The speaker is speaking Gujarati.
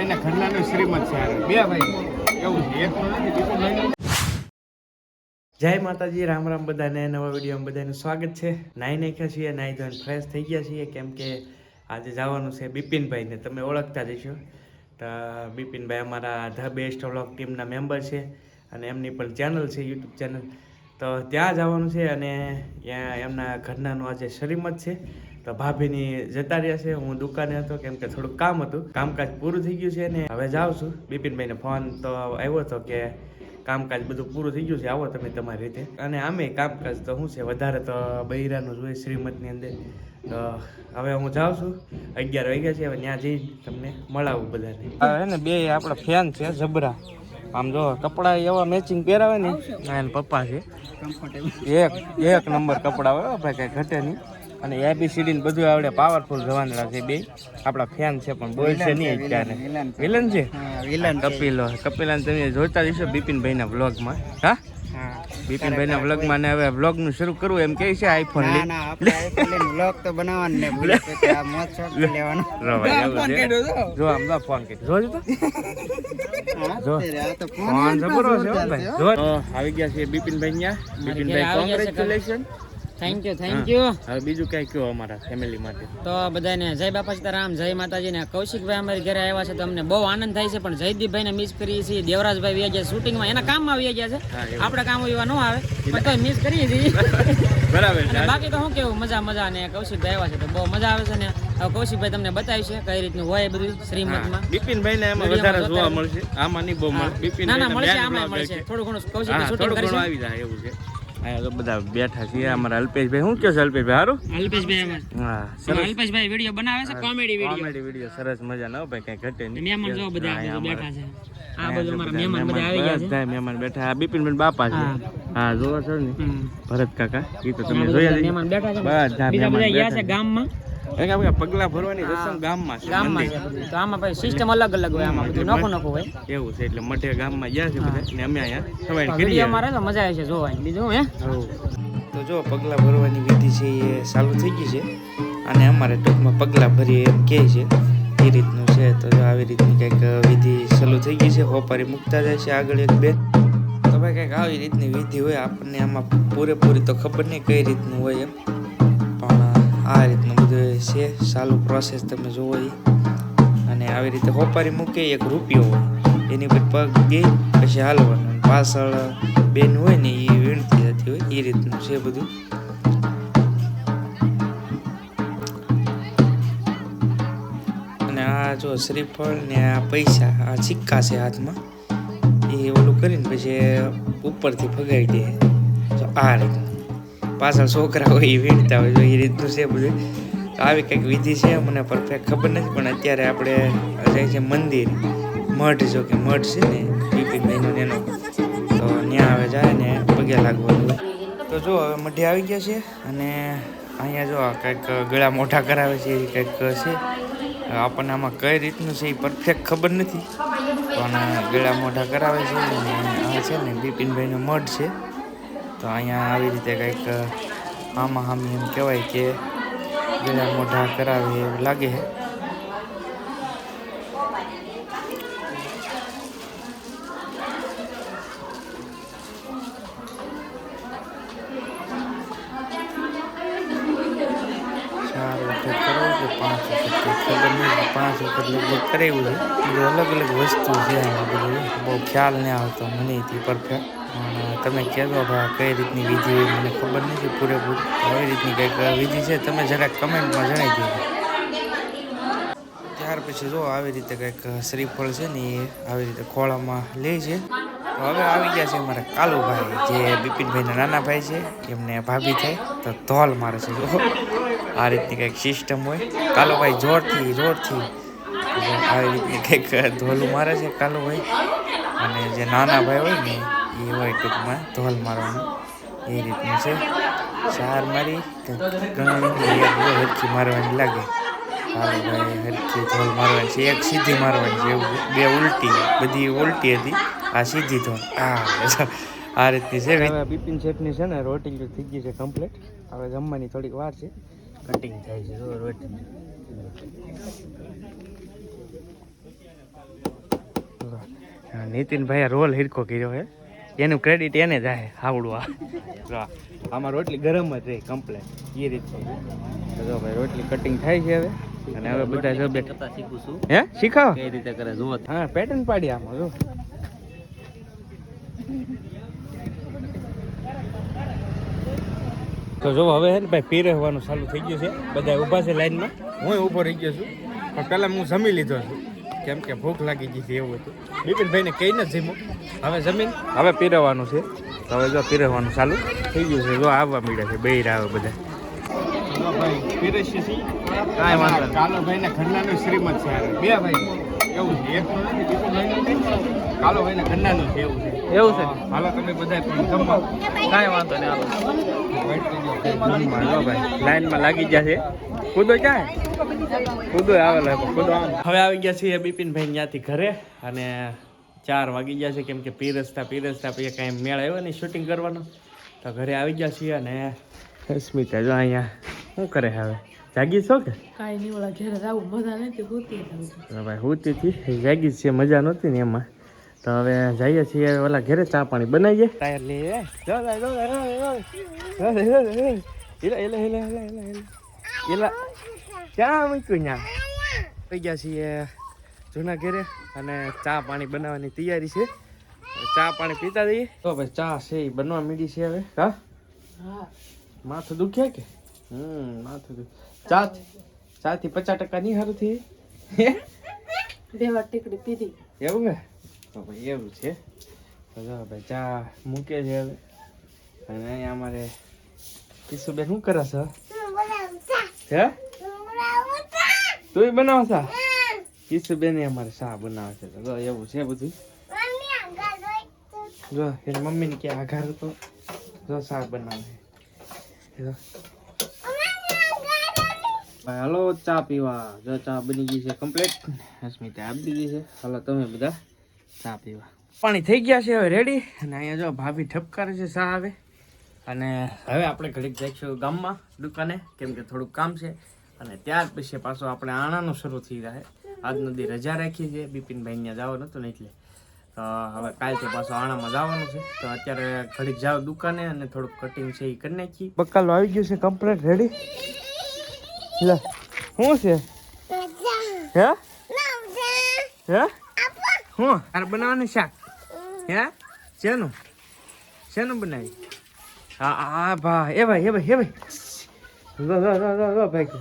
ભાઈના ઘરનાનું શ્રીમત છે બે ભાઈ એવું છે એકનો નથી બિપિનભાઈનો. જય માતાજી, રામ રામ બધાને. નવા વિડીયોમાં બધાનું સ્વાગત છે. નાઈ નાખ્યા છીએ, નાઈ ધોઈને ફ્રેશ થઈ ગયા છીએ, કેમ કે આજે જવાનું છે બિપિનભાઈને તમે ઓળખતા જશો. તો બિપિનભાઈ અમારા ધ બેસ્ટ વ્લોગ ટીમના મેમ્બર છે અને એમની પણ ચેનલ છે, યુટ્યુબ ચેનલ. તો ત્યાં જવાનું છે અને ત્યાં એમના ઘરનાનું આજે શ્રીમત છે. તો ભાભીની જતા રહ્યા છે, હું દુકાને હતો કેમ કે થોડુંક કામ હતું. કામકાજ પૂરું થઈ ગયું છે ને હવે જાઉં છું. બિપિનભાઈને ફોન તો આવ્યો હતો કે કામકાજ બધું પૂરું થઈ ગયું છે, આવો તમે તમારી રીતે. અને આમે કામકાજ તો શું છે, વધારે તો બૈરાનું જોઈએ શ્રીમતની અંદર. તો હવે હું જાઉં છું, 11 વાગ્યા છે. હવે ત્યાં જઈ તમને મળાવું બધાને. હે ને બે આપણા ફેન છે જબરા. આમ જો કપડા એવા મેચિંગ પહેરાવે ને એના પપ્પા છે. એક નંબર કપડા હોય ભાઈ, કઈ ઘટે નહીં. અને ABCD ને બધું આવડે, પાવરફુલ જવાનડા છે બે. આપણા ફેન છે પણ બોલ છે નહીં અત્યારે. વિલન છે કપિલા તમે જોતા જશો બિપિનભાઈના વ્લોગમાં. હા બિપિનભાઈના વ્લોગમાં. ને હવે વ્લોગનું શરૂ કરવું એમ કહે છે. આઈફોન વ્લોગ તો બનાવવાનું ને ભૂલે આ મોજ શોખ લેવાનો. જો આમ તો ફોન કર્યો જો ફોન જબરો છે ભાઈ. જો આવી ગયા છે બિપિનભાઈ ત્યાં. બિપિનભાઈ કોંગ્રેચ્યુલેશન. Thank you. હવે બીજું કઈ કયો અમારા ફેમિલી માટે? તો બધાને જય બાપા સીતારામ, જય માતાજી. ને કૌશિકભાઈ અમારી ઘરે આવ્યા છે તો અમને બહુ આનંદ થાય છે, પણ જયદીપભાઈને મિસ કરીએ છીએ. દેવરાજભાઈ વ્યા ગયા શૂટિંગમાં, એના કામમાં વ્યા ગયા છે. આપણે કામ એવા ન આવે પણ તો મિસ કરીએ છીએ. બરાબર છે. બાકી તો શું કેવું, મજા ને કૌશિકભાઈ આવ્યા છે તો બહુ મજા આવે છે. ને હવે કૌશિકભાઈ તમને બતાવશે કઈ રીતનું હોય બધું શ્રીમતમાં. બિપિનભાઈ ને એમાં વધારે જોવા મળશે, આમાં નહીં બહુ મળે. બિપિનભાઈ મળશે, આમાં મળશે થોડું ઘણું. કૌશિકભાઈ શૂટિંગ કરશે, આવી જાય એવું છે. અહીંયા તો બધા બેઠા છીએ. અમારા અલ્પેશભાઈ શું કહે છે? અલ્પેશભાઈ સારું. અલ્પેશભાઈ વિડીયો બનાવે છે, કોમેડી વિડીયો સરસ મજાનો ભાઈ, કઈ ઘટે નહીં. મહેમાન જો બધા બેઠા છે. આ બધું અમારા મહેમાન બધા આવી ગયા છે. બધા મહેમાન બેઠા. આ બિપિનભાઈ બાપા છે. હા જોવો છો ને ભરત કાકા, એ તો તમે જોયા. મહેમાન બેઠા છે, બધા બધા ગયા છે ગામમાં. પગલા ભરવાની રસમ ગામમાં છે. તો આમાં ભાઈ સિસ્ટમ અલગ અલગ હોય, આમાં બધું નોખું હોય એવું છે. એટલે મઠે ગામમાં ગયા છે બધા ને અમે અહીંયા સવાઈ કરી. વિડીયોમાં રહે તો મજા આવે છે જોવાની. બીજું હે તો જો પગલા ભરવાની વિધિ છે એ ચાલુ થઈ ગઈ છે અને અમારે ટૂંકમાં પગલા ભરીએ એમ કહે છે, એ રીતનું છે. તો જો આવી રીતની કંઈક વિધિ ચાલુ થઈ ગઈ છે. હોપારી મૂકતા જાય છે આગળ એક બે. તો ભાઈ કંઈક આવી રીતની વિધિ હોય. આપણને આમાં પૂરેપૂરી તો ખબર નહીં કઈ રીતનું હોય એમ, પણ આ રીતનું બધું છે ચાલુ પ્રોસેસ તમે જોવો એ. અને આવી રીતે હોપારી મૂકે, એક રૂપિયો હોય એની પર પગ ગઈ પછી હાલવાનું. પાછળ બેન હોય ને એ વીણતી જતી હોય, એ રીતનું છે બધું. અને આ જો શ્રીફળ ને આ પૈસા, આ સિક્કા છે હાથમાં, એ ઓલું કરીને પછી ઉપરથી ફગાવી દે. જો આ રીતનું પાછળ છોકરા હોય એ વીણતા હોય, જો એ રીતનું છે બધું. આવી કંઈક વિધિ છે, મને પરફેક્ટ ખબર નથી. પણ અત્યારે આપણે જાય છે મંદિર, મઠ. જો કે મઠ છે ને બિપિનભાઈનું એનો, તો ત્યાં હવે જાય ને પગે લાગવાનું હોય. તો જો હવે મઢે આવી ગયા છે અને અહીંયા જો કંઈક ગળા મોઢા કરાવે છે, એ કંઈક છે. આપણને આમાં કઈ રીતનું છે એ પરફેક્ટ ખબર નથી, પણ ગળા મોઢા કરાવે છે. અને આ છે ને બિપિનભાઈનો મઠ છે. તો અહીંયા આવી રીતે કંઈક આમાં હામી એમ કહેવાય કે ગળા મોઢા કરાવે એવું લાગે છે. પાંચ વખત લગભગ કરાવ્યું છે. બધું અલગ અલગ વસ્તુ છે, બધું બહુ ખ્યાલ નહીં આવતો મને એથી પરફેક્ટ. તમે કહેજો ભાઈ કઈ રીતની વિધિ હોય, મને ખબર નથી પૂરેપૂરી. આવી રીતની કંઈક વિધિ છે, તમે જરાક કમેન્ટમાં જણાવી દેજો. ત્યાર પછી જો આવી રીતે કંઈક શ્રીફળ છે ને એ આવી રીતે ખોળામાં લે છે. તો હવે આવી ગયા છે અમારા કાલુભાઈ, જે બિપિનભાઈના નાના ભાઈ છે. એમને ભાભી થાય તો ધોલ મારે છે. જો આ રીતની કંઈક સિસ્ટમ હોય. કાલુભાઈ જોરથી આવી રીતની કંઈક ધોલું મારે છે કાલુભાઈ. અને જે નાના ભાઈ હોય ને એ હોય ટૂંકમાં ધોલ મારવાનું, એ રીતનું છે. ચાર મારી ઘણી હરખી મારવાની લાગે. કાલુભાઈ હરખી ધોલ મારવાની છે, એક સીધી મારવાની છે એવું. બે ઉલટી, બધી ઉલટી હતી, આ સીધી ધોલ. આ રીતની છે. હવે બિપિન શેઠની છે ને રોટી થઈ ગઈ છે કમ્પ્લીટ. હવે જમવાની થોડીક વાર છે, કટિંગ થાય છે રોટી. હા, નીતિનભાઈ રોલ હિરકો કર્યો હે, એનું ક્રેડિટ એને જાય આવડવા. આમાં રોટલી ગરમ જ રહી કમ્પ્લેટ એ રીતનું. તો ભાઈ રોટલી કટિંગ થાય છે હવે, અને હવે બધા જો બેઠા શીખું છું. હે શીખાવ કઈ રીતે કરે જુઓ. હા પેટર્ન પાડી આમાં જો. તો જો હવે હે ને ભાઈ પીરસવાનું ચાલુ થઈ ગયું છે, બધા ઊભા છે લાઈનમાં, હું ઊભો રહી ગયો છું. પણ પહેલાં હું જમી લીધો છું, કેમ કે ભૂખ લાગી ગઈ હતી એવું હતું. બિપિનભાઈને કહીને જ જમ્યું, હવે જમીન હવે પીરસવાનું છે. તો હવે જો પીરસવાનું ચાલુ થઈ ગયું છે, જો આવવા મળ્યા છે બે આવે બધા. ભાઈ પીરસી છે કાંઈ વાંધો નહીં. કાલોભાઈને ઘરનાનું શ્રીમદ છે બે ભાઈ એવું છે, એક નથી બિપિનભાઈનું નહીં, કાલોભાઈને ઘરનાનું છે એવું છે. એવું છે, હાલો તમે બધા પણ જમવા. કાંઈ વાંધો નહીં હાલો ભાઈ. લાઈનમાં લાગી ગયા છે, કૂદો ક્યાં કૂદો આવેલા કૂદો. હવે આવી ગયા છીએ બિપિનભાઈ ત્યાંથી ઘરે, અને 4 વાગી ગયા છે, કેમ કે પીરસતા પછી કાંઈ મેળ આવ્યો નહીં શૂટિંગ કરવાનો. તો ઘરે આવી ગયા છીએ, અને સ્મિતા જો અહીંયા શું કરે હવે, જાગી છો કે કાંઈ નહીં, ઓલા ઘેરે આવું મજા નથી હોતી. ભાઈ હોતી હતી જાગી છે, મજા નહોતી ને એમાં. તો હવે જઈએ છીએ ઓલા ઘરે, ચા પાણી બનાવીએ. ટાયર લે ક્યાં મૂક્યું ત્યાં થઈ ગયા છીએ જૂના ઘરે, અને ચા પાણી બનાવવાની તૈયારી છે. ચા પાણી પીતા જઈએ. તો ભાઈ ચા છે એ બનવા માંડી છે હવે. હા માથું દુખે કે માથું ચા થી 50% નહીં સારું થઈ 2 વાર ટીકડી પીધી એવું હે. તો ભાઈ એવું છે. તો જો ભાઈ ચા મૂકે છે હવે, અને અહીંયા અમારે કિશુબેન શું કરે છે? હે તું બનાવો ચા? કિશુબેન અમારે ચા બનાવે છે. તો એવું છે બધું. જો એની મમ્મીને કે આઘાર હતો, જો ચા બનાવે. હાલો ચા પીવા. જો ચા બની ગઈ છે કમ્પ્લીટ, સ્મિતા આપી દીધી છે. હાલો તમે બધા ચા પીવા. પાણી થઈ ગયા છે હવે રેડી, અને અહીંયા જો ભાભી ઠપકારે છે ચા આવે. અને હવે આપણે ઘડીક જઈશું ગામમાં દુકાને, કેમ કે થોડુંક કામ છે, અને ત્યાર પછી પાછો આપણે આણાનું શરૂ થઈ રહે. આજનો દી રજા રાખી છે, બિપિનભાઈ ત્યાં જવાનું હતું ને એટલે. તો હવે કાલથી પાછો આણામાં જવાનું છે. તો અત્યારે ઘડીક જાવ દુકાને, અને થોડુંક કટિંગ છે એ કરી નાખી. બકાલો આવી ગયું છે કમ્પ્લીટ રેડી. લે શું છે? હે હે હું તારે બનાવવાનું શાક? હે શેનું બનાવી? હા ભાઈ એ ભાઈ ભાઈ ભાઈ